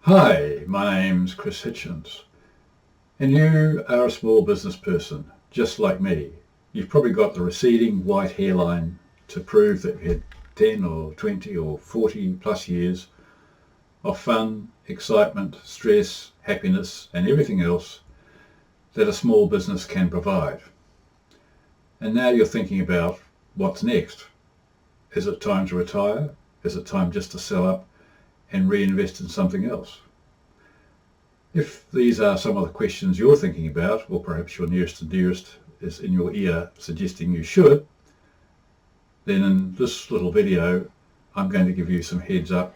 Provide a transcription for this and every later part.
Hi, my name's Chris Hitchens, and you are a small business person, just like me. You've probably got the receding white hairline to prove that you had 10 or 20 or 40 plus years of fun, excitement, stress, happiness, and everything else that a small business can provide. And now you're thinking about what's next. Is it time to retire? Is it time just to sell up and reinvest in something else? If these are some of the questions you're thinking about, or perhaps your nearest and dearest is in your ear suggesting you should, then in this little video I'm going to give you some heads up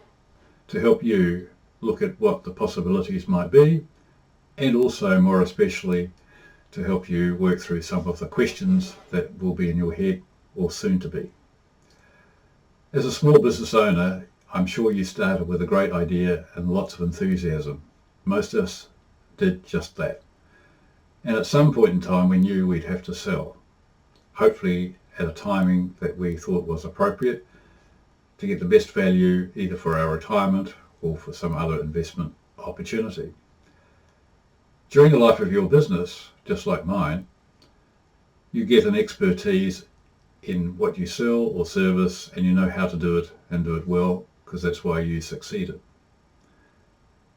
to help you look at what the possibilities might be, and also more especially to help you work through some of the questions that will be in your head or soon to be. As a small business owner, I'm sure you started with a great idea and lots of enthusiasm. Most of us did just that. And at some point in time we knew we'd have to sell, hopefully at a timing that we thought was appropriate to get the best value either for our retirement or for some other investment opportunity. During the life of your business, just like mine, you get an expertise in what you sell or service, and you know how to do it and do it well, because that's why you succeeded.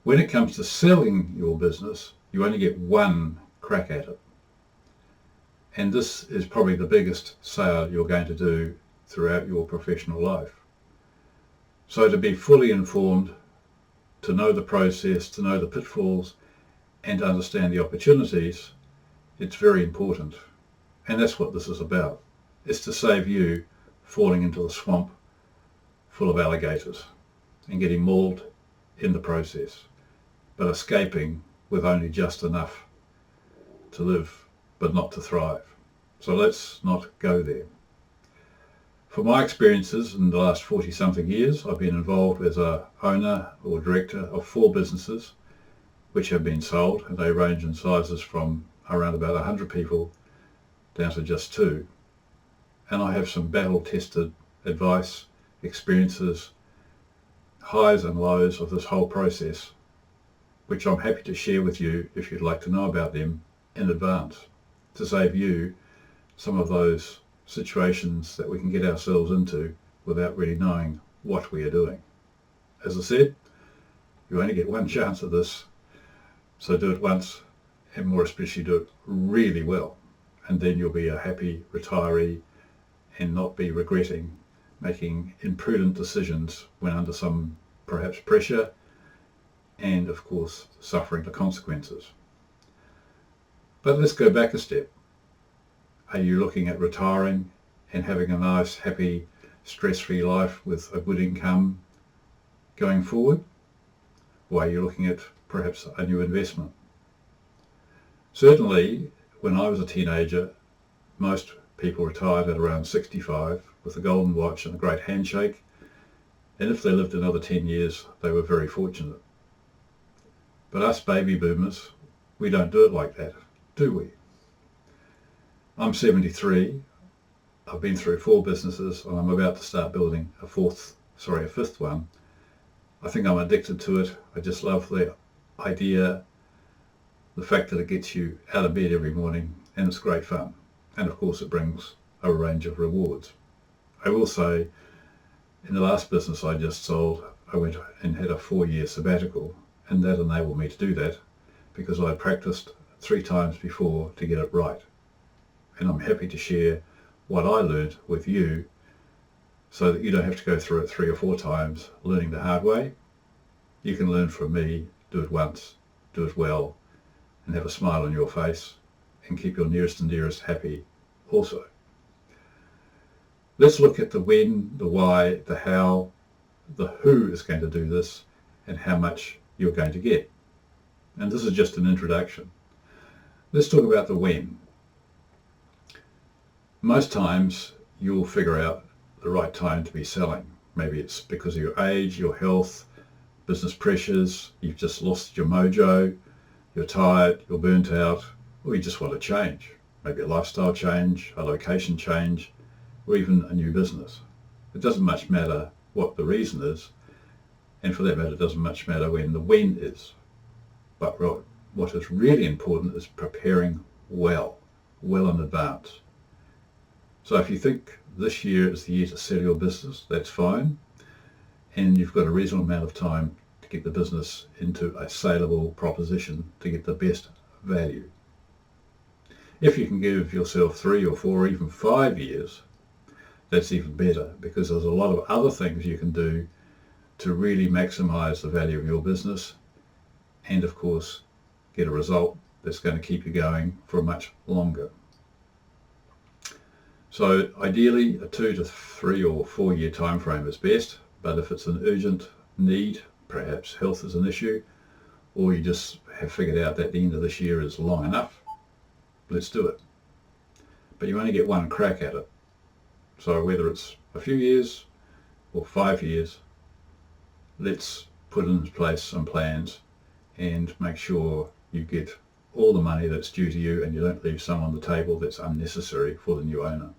When it comes to selling your business, you only get one crack at it. And this is probably the biggest sale you're going to do throughout your professional life. So to be fully informed, to know the process, to know the pitfalls, and to understand the opportunities, it's very important. And that's what this is about. It's to save you falling into the swamp full of alligators and getting mauled in the process, but escaping with only just enough to live, but not to thrive. So let's not go there. For my experiences in the last 40-something years, I've been involved as a owner or director of 4 businesses which have been sold, and they range in sizes from around about 100 people down to just 2. And I have some battle-tested advice, experiences, highs and lows of this whole process, which I'm happy to share with you if you'd like to know about them in advance, to save you some of those situations that we can get ourselves into without really knowing what we are doing. As I said, you only get one chance at this, so do it once, and more especially do it really well, and then you'll be a happy retiree and not be regretting making imprudent decisions when under some perhaps pressure and of course suffering the consequences. But let's go back a step. Are you looking at retiring and having a nice, happy, stress-free life with a good income going forward? Or are you looking at perhaps a new investment? Certainly, when I was a teenager, most people retired at around 65 with a golden watch and a great handshake, and if they lived another 10 years, they were very fortunate. But us baby boomers, we don't do it like that, do we? I'm 73, I've been through 4 businesses, and I'm about to start building a fifth one. I think I'm addicted to it. I just love the idea, the fact that it gets you out of bed every morning, and it's great fun. And of course it brings a range of rewards. I will say, in the last business I just sold, I went and had a 4-year sabbatical, and that enabled me to do that because I practiced 3 times before to get it right. And I'm happy to share what I learned with you so that you don't have to go through it 3 or 4 times learning the hard way. You can learn from me, do it once, do it well, and have a smile on your face, and keep your nearest and dearest happy also. Let's look at the when, the why, the how, the who is going to do this, and how much you're going to get. And this is just an introduction. Let's talk about the when. Most times you'll figure out the right time to be selling. Maybe it's because of your age, your health, business pressures, you've just lost your mojo, you're tired, you're burnt out, or you just want to change. Maybe a lifestyle change, a location change, or even a new business. It doesn't much matter what the reason is, And for that matter, it doesn't much matter when the when is. But what is really important is preparing well in advance. So if you think this year is the year to sell your business, that's fine. And you've got a reasonable amount of time to get the business into a saleable proposition to get the best value. If you can give yourself 3 or 4 or even 5 years, that's even better, because there's a lot of other things you can do to really maximize the value of your business and, of course, get a result that's going to keep you going for much longer. So ideally, a 2 to 3 or 4 year time frame is best, but if it's an urgent need, perhaps health is an issue, or you just have figured out that the end of this year is long enough, let's do it. But you only get one crack at it. So whether it's a few years or 5 years, let's put in place some plans and make sure you get all the money that's due to you and you don't leave some on the table that's unnecessary for the new owner.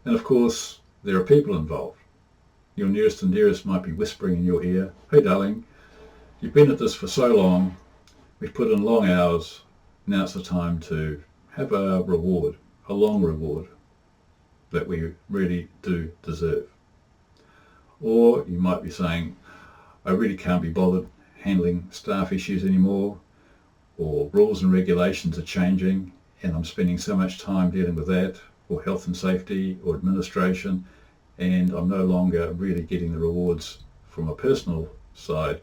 And of course, there are people involved. Your nearest and dearest might be whispering in your ear, "Hey darling, you've been at this for so long, we've put in long hours, now it's the time to have a reward, a long reward that we really do deserve." Or you might be saying, "I really can't be bothered handling staff issues anymore," or "rules and regulations are changing and I'm spending so much time dealing with that," or health and safety or administration, and I'm no longer really getting the rewards from a personal side,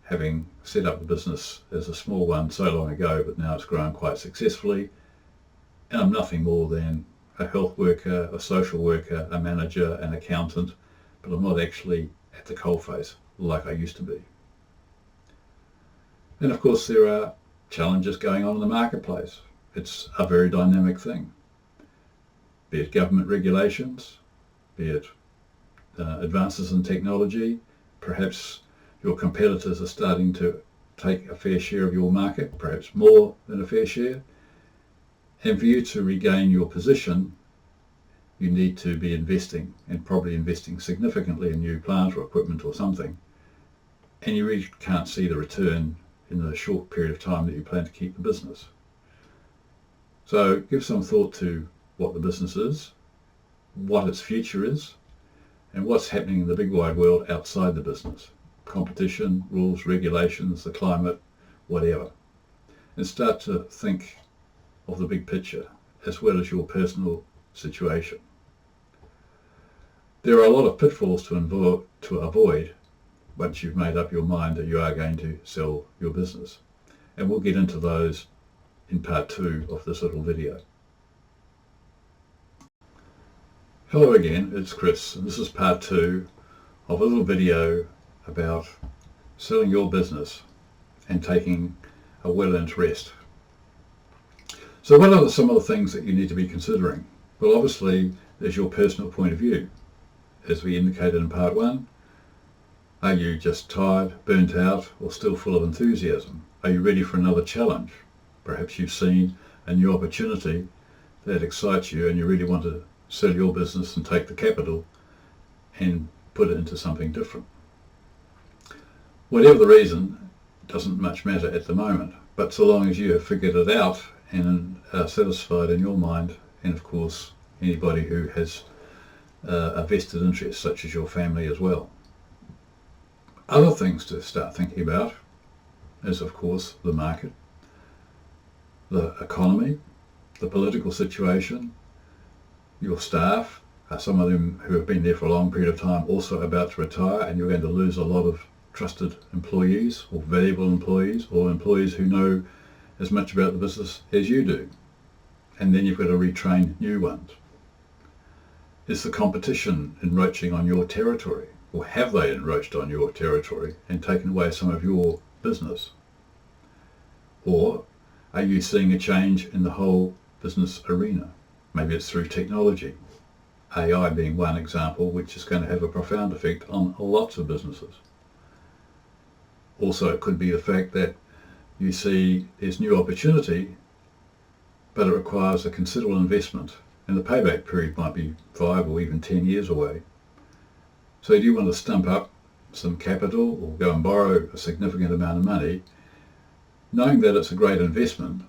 having set up the business as a small one so long ago, but now it's grown quite successfully, and I'm nothing more than a health worker, a social worker, a manager, an accountant, but I'm not actually at the coalface like I used to be. And of course there are challenges going on in the marketplace. It's a very dynamic thing, be it government regulations, be it advances in technology. Perhaps your competitors are starting to take a fair share of your market, perhaps more than a fair share. And for you to regain your position, you need to be investing, and probably investing significantly in new plant or equipment or something. And you really can't see the return in the short period of time that you plan to keep the business. So give some thought to what the business is, what its future is, and what's happening in the big wide world outside the business. Competition, rules, regulations, the climate, whatever. And start to think of the big picture as well as your personal situation. There are a lot of pitfalls to avoid once you've made up your mind that you are going to sell your business. And we'll get into those in part 2 of this little video. Hello again, it's Chris, and this is part 2 of a little video about selling your business and taking a well-earned rest. So what are some of the things that you need to be considering? Well, obviously there's your personal point of view. As we indicated in part 1, are you just tired, burnt out, or still full of enthusiasm? Are you ready for another challenge? Perhaps you've seen a new opportunity that excites you and you really want to sell your business and take the capital and put it into something different. Whatever the reason, it doesn't much matter at the moment, but so long as you have figured it out and are satisfied in your mind, and of course anybody who has a vested interest such as your family as well. Other things to start thinking about is of course the market, the economy, the political situation, your staff. Some of them who have been there for a long period of time also about to retire, and you're going to lose a lot of trusted employees or valuable employees or employees who know as much about the business as you do. And then you've got to retrain new ones. Is the competition encroaching on your territory, or have they encroached on your territory and taken away some of your business? Or are you seeing a change in the whole business arena? Maybe it's through technology, AI being one example, which is going to have a profound effect on lots of businesses. Also, it could be the fact that you see there's new opportunity, but it requires a considerable investment, and the payback period might be 5 or even 10 years away. So do you want to stump up some capital or go and borrow a significant amount of money, knowing that it's a great investment,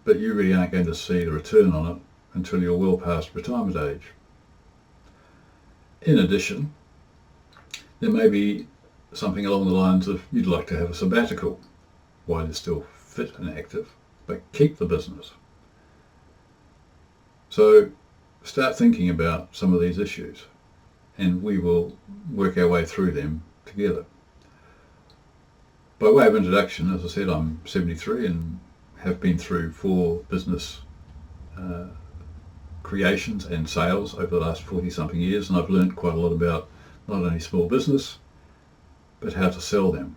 but you really aren't going to see the return on it until you're well past retirement age. In addition, there may be something along the lines of you'd like to have a sabbatical while you're still fit and active, but keep the business. So start thinking about some of these issues, and we will work our way through them together. By way of introduction, as I said, I'm 73 and have been through 4 business creations and sales over the last 40-something years, and I've learned quite a lot about not only small business, but how to sell them.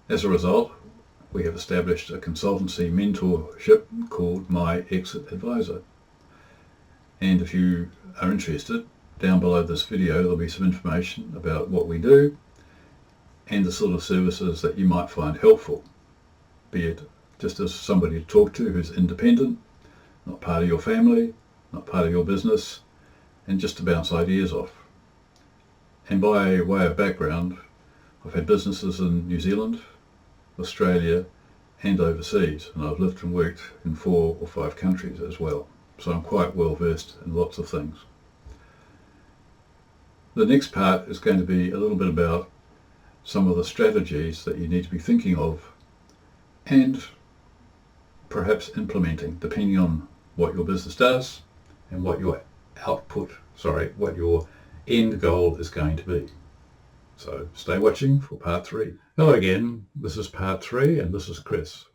As a result, we have established a consultancy mentorship called My Exit Advisor. And if you are interested, down below this video there'll be some information about what we do and the sort of services that you might find helpful, be it just as somebody to talk to who's independent, not part of your family, not part of your business, and just to bounce ideas off. And by way of background, I've had businesses in New Zealand, Australia and overseas, and I've lived and worked in 4 or 5 countries as well, so I'm quite well versed in lots of things. The next part is going to be a little bit about some of the strategies that you need to be thinking of and perhaps implementing, depending on what your business does and what your what your end goal is going to be. So stay watching for part 3. Hello again, this is part 3 and this is Chris.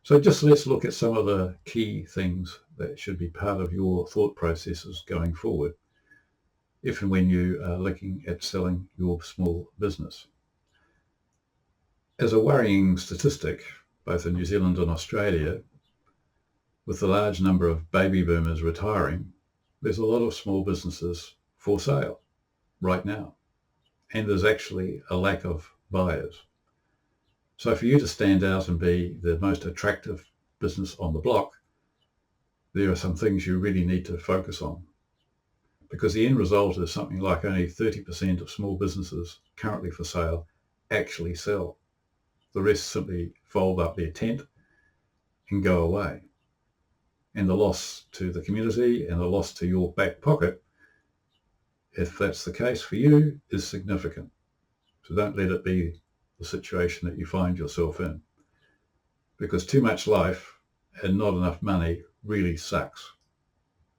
So just let's look at some of the key things that should be part of your thought processes going forward if and when you are looking at selling your small business. As a worrying statistic, both in New Zealand and Australia, with the large number of baby boomers retiring, there's a lot of small businesses for sale right now, and there's actually a lack of buyers. So for you to stand out and be the most attractive business on the block, there are some things you really need to focus on, because the end result is something like only 30% of small businesses currently for sale actually sell. The rest simply fold up their tent and go away. And the loss to the community and the loss to your back pocket, if that's the case for you, is significant. So don't let it be the situation that you find yourself in, because too much life and not enough money really sucks.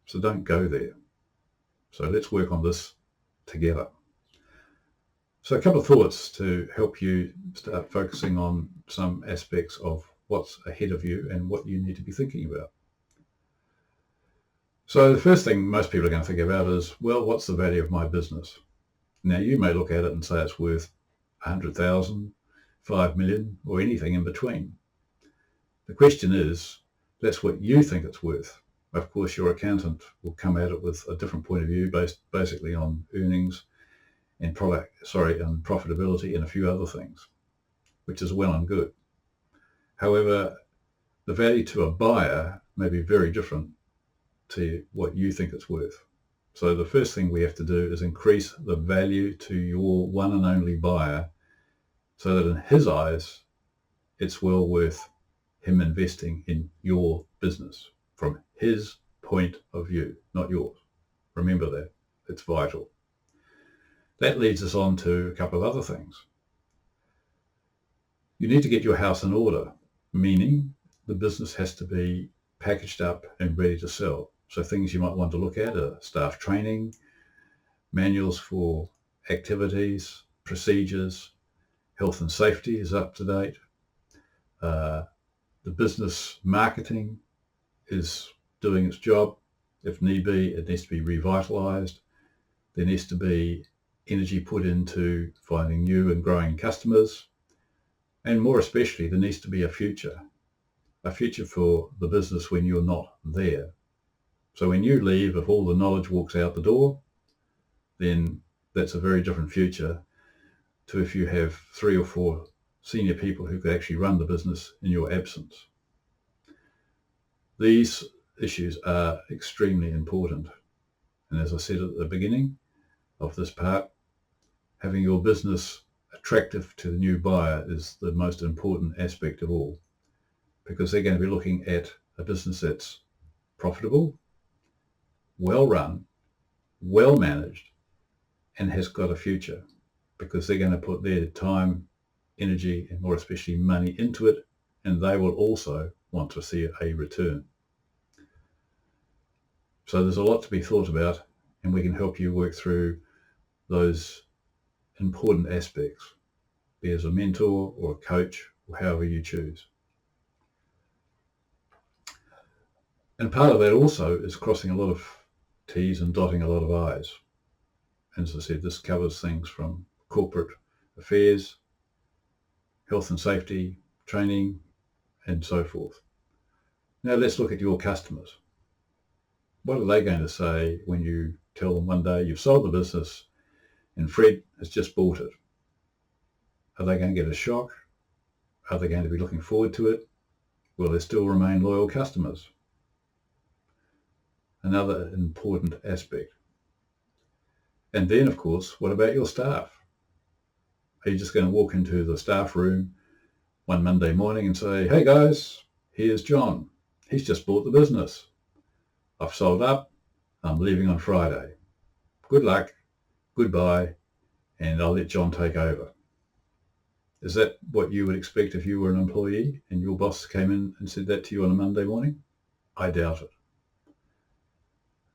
So don't go there. So let's work on this together. So a couple of thoughts to help you start focusing on some aspects of what's ahead of you and what you need to be thinking about. So the first thing most people are going to think about is, well, what's the value of my business? Now you may look at it and say it's worth 100,000, 5 million, or anything in between. The question is, that's what you think it's worth. Of course, your accountant will come at it with a different point of view based basically on earnings and profitability and a few other things, which is well and good. However, the value to a buyer may be very different to what you think it's worth. So the first thing we have to do is increase the value to your one and only buyer so that in his eyes, it's well worth him investing in your business from his point of view, not yours. Remember that. It's vital. That leads us on to a couple of other things. You need to get your house in order, meaning the business has to be packaged up and ready to sell. So things you might want to look at are staff training, manuals for activities, procedures, health and safety is up to date. The business marketing is doing its job. If need be, it needs to be revitalized. There needs to be energy put into finding new and growing customers. And more especially, there needs to be a future for the business when you're not there. So when you leave, if all the knowledge walks out the door, then that's a very different future to if you have 3 or 4 senior people who could actually run the business in your absence. These issues are extremely important. And as I said at the beginning of this part, Having your business attractive to the new buyer is the most important aspect of all, because they're going to be looking at a business that's profitable, well run, well managed, and has got a future, because they're going to put their time, energy, and more especially money into it, and they will also want to see a return. So there's a lot to be thought about, and we can help you work through those important aspects, be as a mentor or a coach or however you choose. And part of that also is crossing a lot of T's and dotting a lot of I's. And as I said, this covers things from corporate affairs, health and safety, training, and so forth. Now let's look at your customers. What are they going to say when you tell them one day you've sold the business and Fred has just bought it? Are they going to get a shock? Are they going to be looking forward to it? Will they still remain loyal customers? Another important aspect. And then, of course, what about your staff? Are you just going to walk into the staff room one Monday morning and say, hey guys, here's John. He's just bought the business. I've sold up. I'm leaving on Friday. Good luck, goodbye, and I'll let John take over. Is that what you would expect if you were an employee and your boss came in and said that to you on a Monday morning? I doubt it.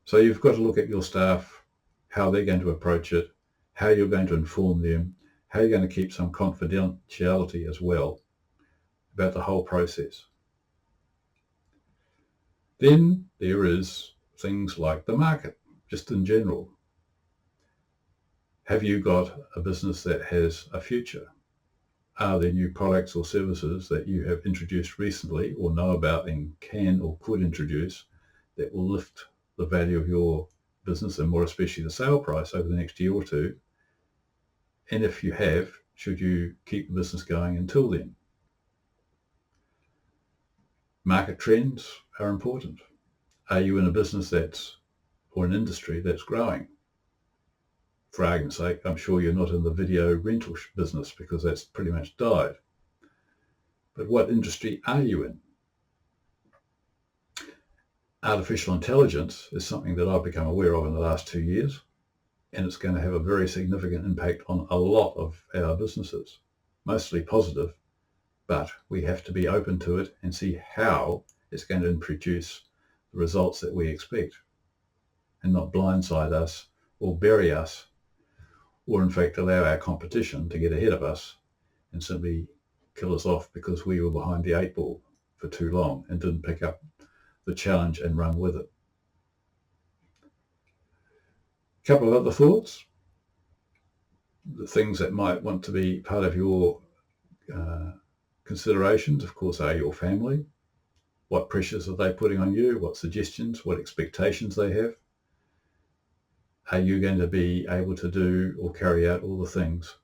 So you've got to look at your staff, how they're going to approach it, how you're going to inform them, how you're going to keep some confidentiality as well about the whole process. Then there is things like the market, just in general. Have you got a business that has a future? Are there new products or services that you have introduced recently or know about and can or could introduce that will lift the value of your business and more especially the sale price over the next year or two? And if you have, should you keep the business going until then? Market trends are important. Are you in a business or an industry that's growing? For argument's sake, I'm sure you're not in the video rental business because that's pretty much died. But what industry are you in? Artificial intelligence is something that I've become aware of in the last 2 years, and it's going to have a very significant impact on a lot of our businesses, mostly positive, but we have to be open to it and see how it's going to produce the results that we expect and not blindside us or bury us, or in fact allow our competition to get ahead of us and simply kill us off because we were behind the 8 ball for too long and didn't pick up the challenge and run with it. A couple of other thoughts. The things that might want to be part of your considerations, of course, are your family. What pressures are they putting on you? What suggestions, what expectations they have? Are you going to be able to do or carry out all the things,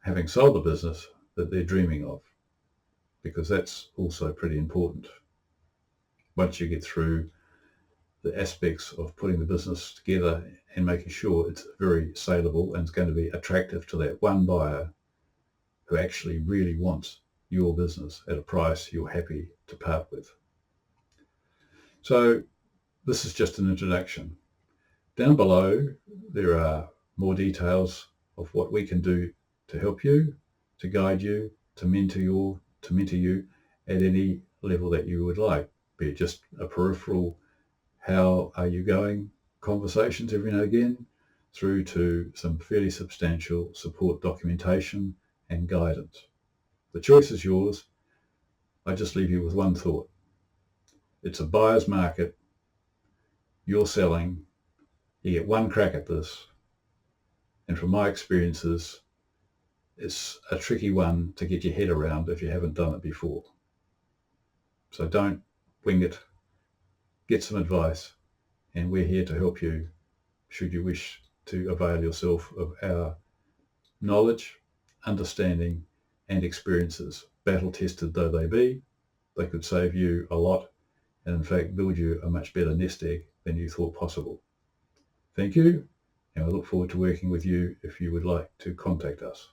having sold the business, that they're dreaming of? Because that's also pretty important. Once you get through the aspects of putting the business together and making sure it's very saleable and it's going to be attractive to that one buyer who actually really wants your business at a price you're happy to part with. So this is just an introduction. Down below, there are more details of what we can do to help you, to guide you, to mentor you at any level that you would like, be it just a peripheral, how are you going conversations every now and again, through to some fairly substantial support documentation and guidance. The choice is yours. I just leave you with one thought. It's a buyer's market. You're selling. You get one crack at this. And from my experiences, it's a tricky one to get your head around if you haven't done it before. So don't wing it. Get some advice, and we're here to help you should you wish to avail yourself of our knowledge, understanding, and experiences. Battle-tested though they be, they could save you a lot and in fact build you a much better nest egg than you thought possible. Thank you, and I look forward to working with you if you would like to contact us.